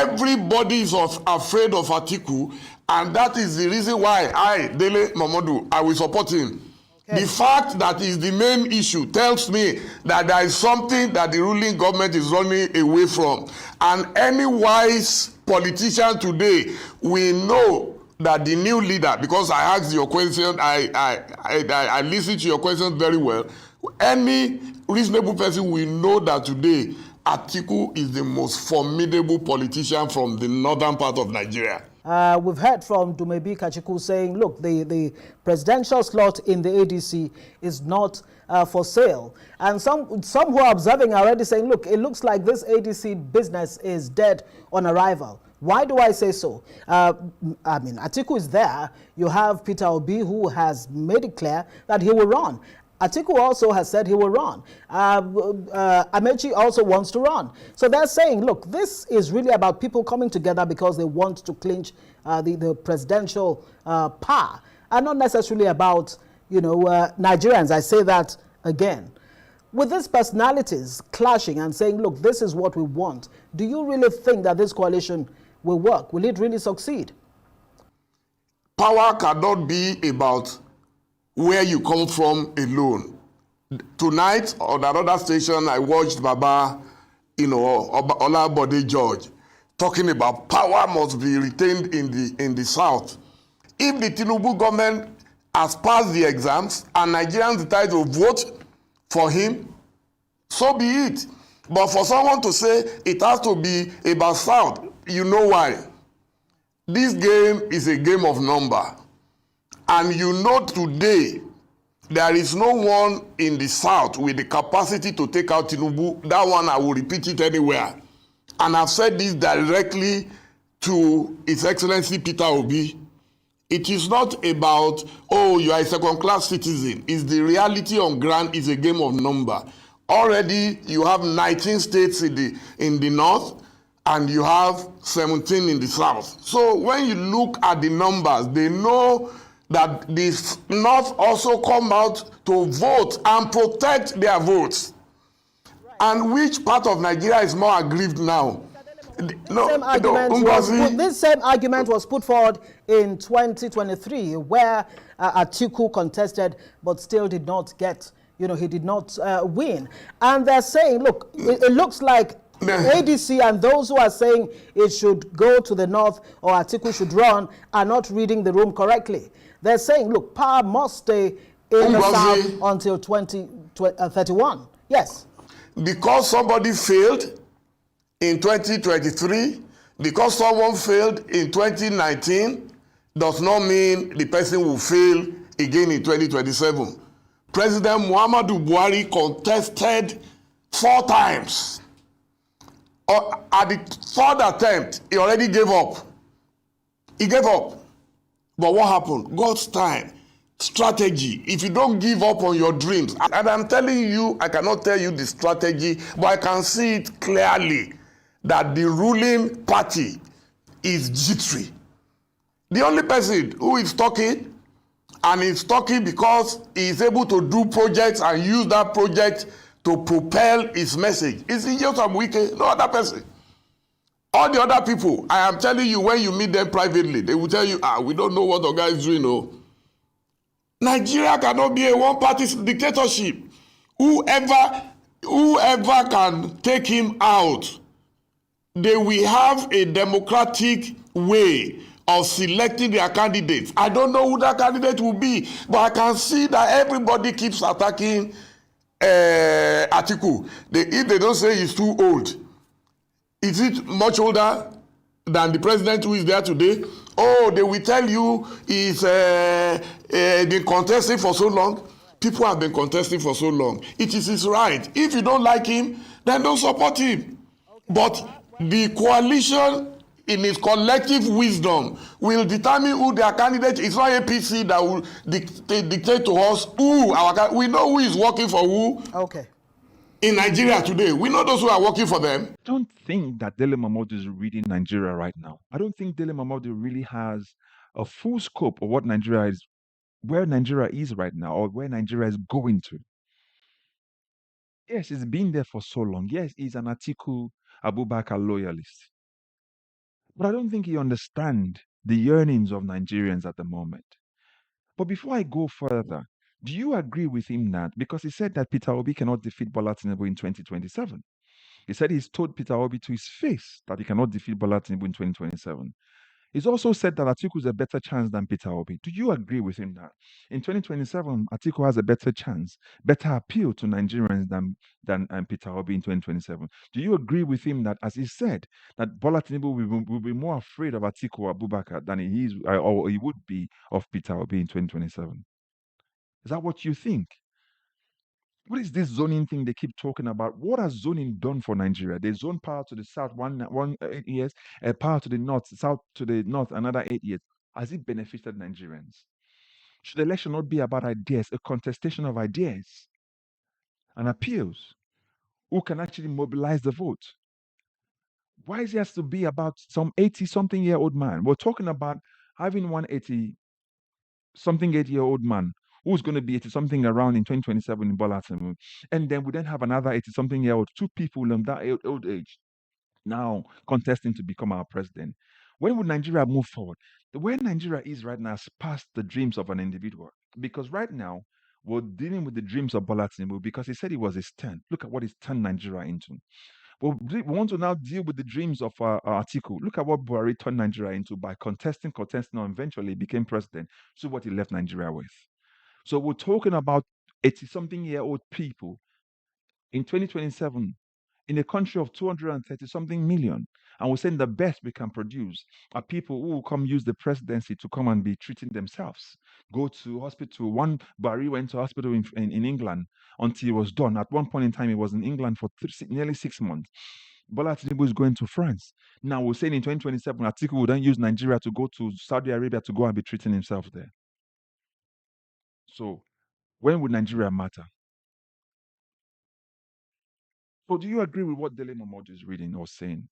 Everybody is afraid of Atiku, and that is the reason why I, Dele Momodu, I will support him. Okay. The fact that is the main issue tells me that there is something that the ruling government is running away from. And any wise politician today will know that the new leader, because I asked your question, I listened to your question very well. Any reasonable person will know that today Atiku is the most formidable politician from the northern part of Nigeria. We've heard from Dumebi Kachikwu saying, look, the presidential slot in the ADC is not for sale. And some who are observing are already saying, look, it looks like this ADC business is dead on arrival. Why do I say so? I mean, Atiku is there. You have Peter Obi, who has made it clear that he will run. Atiku also has said he will run. Amaechi also wants to run. So they're saying, look, this is really about people coming together because they want to clinch the presidential power, and not necessarily about, Nigerians. I say that again. With these personalities clashing and saying, look, this is what we want, do you really think that this coalition will work? Will it really succeed? Power cannot be about where you come from alone. Tonight on another station, I watched Baba, Olabode George, talking about power must be retained in the South. If the Tinubu government has passed the exams and Nigerians decide to vote for him, so be it. But for someone to say it has to be about South, you know why? This game is a game of number. And today, there is no one in the South with the capacity to take out Tinubu. That one, I will repeat it anywhere. And I've said this directly to His Excellency Peter Obi. It is not about, oh, you are a second-class citizen. It's the reality on ground. Is a game of number. Already, you have 19 states in the North, and you have 17 in the South. So when you look at the numbers, they know that the North also come out to vote and protect their votes. Right. And which part of Nigeria is more aggrieved now? This same argument was put forward in 2023, where Atiku contested but still did not get, he did not win. And they're saying, look, it looks like ADC and those who are saying it should go to the North or Atiku should run are not reading the room correctly. They're saying, look, power must stay in the South until 2031. Yes. Because somebody failed in 2023, because someone failed in 2019, does not mean the person will fail again in 2027. President Muhammadu Buhari contested 4 times. At the 3rd attempt, he already gave up. He gave up. But what happened? God's time, strategy. If you don't give up on your dreams, and I'm telling you, I cannot tell you the strategy, but I can see it clearly that the ruling party is jittery. The only person who is talking, and is talking because he is able to do projects and use that project to propel his message, is just some wicked, no other person. All the other people, I am telling you, when you meet them privately, they will tell you, we don't know what the guy is doing. No. Nigeria cannot be a one-party dictatorship. Whoever can take him out, they will have a democratic way of selecting their candidates. I don't know who that candidate will be, but I can see that everybody keeps attacking Atiku. If they don't say he's too old, is it much older than the president who is there today? Oh, they will tell you he's been contesting for so long. People have been contesting for so long. It is his right. If you don't like him, then don't support him. But the coalition, in its collective wisdom, will determine who their candidate is. It's not APC that will dictate to us who we know who is working for who. Okay. In Nigeria today, we know those who are working for them. I don't think that Dele Momodu is reading Nigeria right now. I don't think Dele Momodu really has a full scope of what Nigeria is, where Nigeria is right now, or where Nigeria is going to. Yes, he's been there for so long. Yes, he's an Atiku Abubakar loyalist. But I don't think he understands the yearnings of Nigerians at the moment. But before I go further, do you agree with him that because he said that Peter Obi cannot defeat Bola Tinubu in 2027? He said he's told Peter Obi to his face that he cannot defeat Bola Tinubu in 2027. He's also said that Atiku is a better chance than Peter Obi. Do you agree with him that in 2027, Atiku has a better chance, better appeal to Nigerians than Peter Obi in 2027? Do you agree with him that, as he said, that Bola Tinubu will be more afraid of Atiku Abubakar than he is or he would be of Peter Obi in 2027? Is that what you think? What is this zoning thing they keep talking about? What has zoning done for Nigeria? They zone power to the south 8 years, power to the north, south to the north another 8 years. Has it benefited Nigerians? Should the election not be about ideas, a contestation of ideas and appeals? Who can actually mobilize the vote? Why is it has to be about some 80-something-year-old man? We're talking about having one 80-something 8-year-old man who's going to be 80-something around in 2027 in Bola Tinubu. And then we then have another 80-something-year-old, two people in that old age now contesting to become our president. When would Nigeria move forward? The way Nigeria is right now is past the dreams of an individual. Because right now, we're dealing with the dreams of Bola Tinubu because he said it was his turn. Look at what he's turned Nigeria into. We want to now deal with the dreams of Atiku. Look at what Buhari turned Nigeria into by contesting, and eventually became president. So what he left Nigeria with. So we're talking about 80-something-year-old people in 2027 in a country of 230-something million. And we're saying the best we can produce are people who will come use the presidency to come and be treating themselves. Go to hospital. One Buhari went to hospital in England until he was done. At one point in time, he was in England for nearly 6 months. Bola Tinubu is going to France. Now we're saying in 2027, Atiku will then use Nigeria to go to Saudi Arabia to go and be treating himself there. So when would Nigeria matter? So do you agree with what Dele Momodu is reading or saying?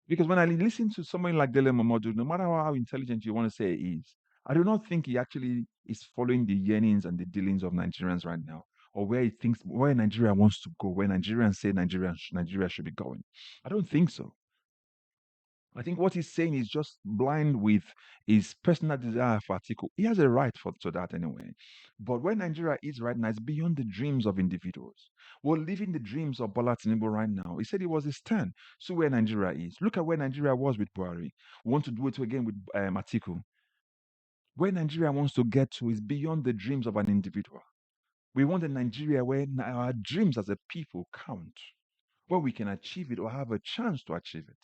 Because when I listen to someone like Dele Momodu, no matter how intelligent you want to say he is, I do not think he actually is following the yearnings and the dealings of Nigerians right now, or where he thinks where Nigeria wants to go, where Nigerians say Nigeria should be going. I don't think so. I think what he's saying is just blind with his personal desire for Atiku. He has a right to that anyway. But where Nigeria is right now is beyond the dreams of individuals. We're living the dreams of Bola Tinubu right now. He said it was his turn. So where Nigeria is. Look at where Nigeria was with Buhari. We want to do it again with Atiku. Where Nigeria wants to get to is beyond the dreams of an individual. We want a Nigeria where our dreams as a people count, where we can achieve it or have a chance to achieve it.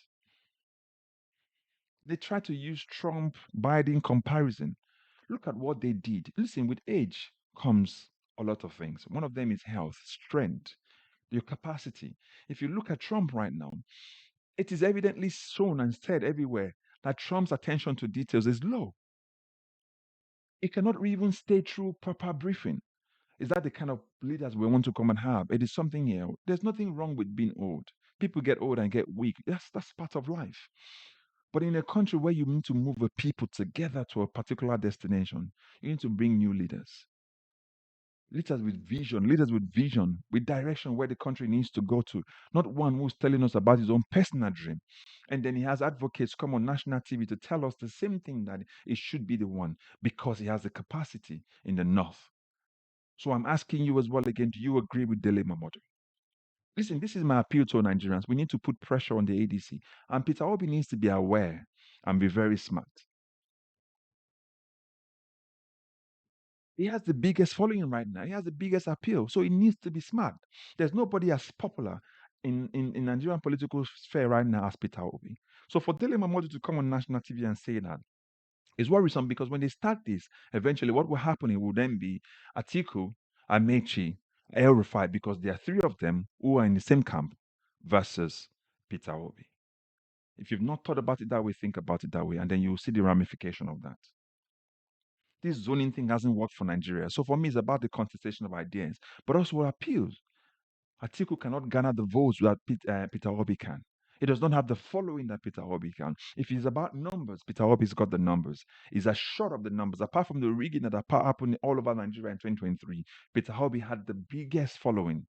They try to use Trump Biden comparison. Look at what they did. Listen, with age comes a lot of things. One of them is health, strength, your capacity. If you look at Trump right now, it is evidently shown and said everywhere that Trump's attention to details is low. He cannot even stay through proper briefing. Is that the kind of leaders we want to come and have? It is something here. There's nothing wrong with being old. People get old and get weak. That's part of life. But in a country where you need to move a people together to a particular destination, you need to bring new leaders. Leaders with vision, with direction where the country needs to go to, not one who's telling us about his own personal dream. And then he has advocates come on national TV to tell us the same thing, that it should be the one because he has the capacity in the north. So I'm asking you as well again, do you agree with Dele Momodu? Listen, this is my appeal to Nigerians. We need to put pressure on the ADC. And Peter Obi needs to be aware and be very smart. He has the biggest following right now. He has the biggest appeal. So he needs to be smart. There's nobody as popular in Nigerian political sphere right now as Peter Obi. So for Dele Momodu to come on national TV and say that is worrisome, because when they start this, eventually what will happen, it will then be Atiku, Amaechi, El-Rufai, because there are three of them who are in the same camp versus Peter Obi. If you've not thought about it that way, think about it that way, and then you'll see the ramification of that. This zoning thing hasn't worked for Nigeria. So for me, it's about the contestation of ideas, but also appeals. Atiku cannot garner the votes that Peter Obi can. He does not have the following that Peter Obi can. If it's about numbers, Peter Obi's got the numbers. He's as short of the numbers. Apart from the rigging that happened all over Nigeria in 2023, Peter Obi had the biggest following.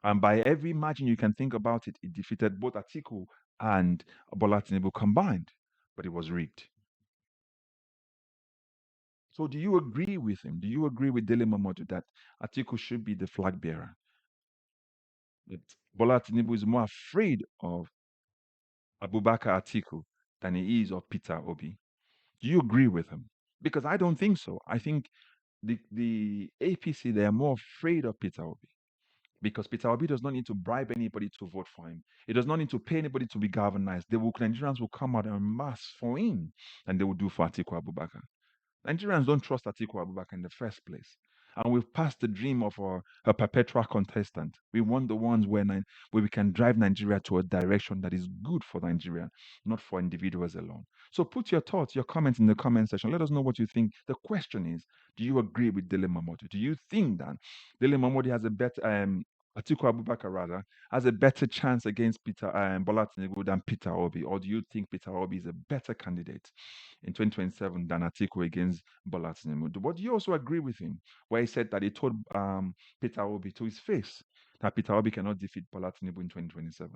And by every margin you can think about it, he defeated both Atiku and Bola Tinubu combined, but it was rigged. So do you agree with him? Do you agree with Dele Momodu that Atiku should be the flag bearer? That Bola Tinubu is more afraid of Abubakar Atiku than he is of Peter Obi? Do you agree with him? Because I don't think so. I think the APC, they are more afraid of Peter Obi because Peter Obi does not need to bribe anybody to vote for him. He does not need to pay anybody to be galvanized. Nigerians will come out en masse for him than they will do for Atiku Abubakar. Nigerians don't trust Atiku Abubakar in the first place. And we've passed the dream of a perpetual contestant. We want the ones where we can drive Nigeria to a direction that is good for Nigeria, not for individuals alone. So put your thoughts, your comments in the comment section. Let us know what you think. The question is, do you agree with Dele Momodu? Do you think that Dele Momodu has a better, Atiku Abubakar rather, has a better chance against Bola Tinubu than Peter Obi? Or do you think Peter Obi is a better candidate in 2027 than Atiku against Bola Tinubu? But do you also agree with him where he said that he told Peter Obi to his face that Peter Obi cannot defeat Bola Tinubu in 2027?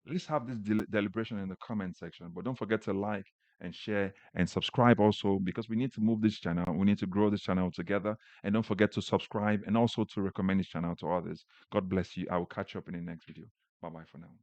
Let's have this deliberation in the comment section. But don't forget to like and share and subscribe also, because we need to move this channel. We need to grow this channel together. And don't forget to subscribe and also to recommend this channel to others. God bless you. I will catch you up in the next video. Bye-bye for now.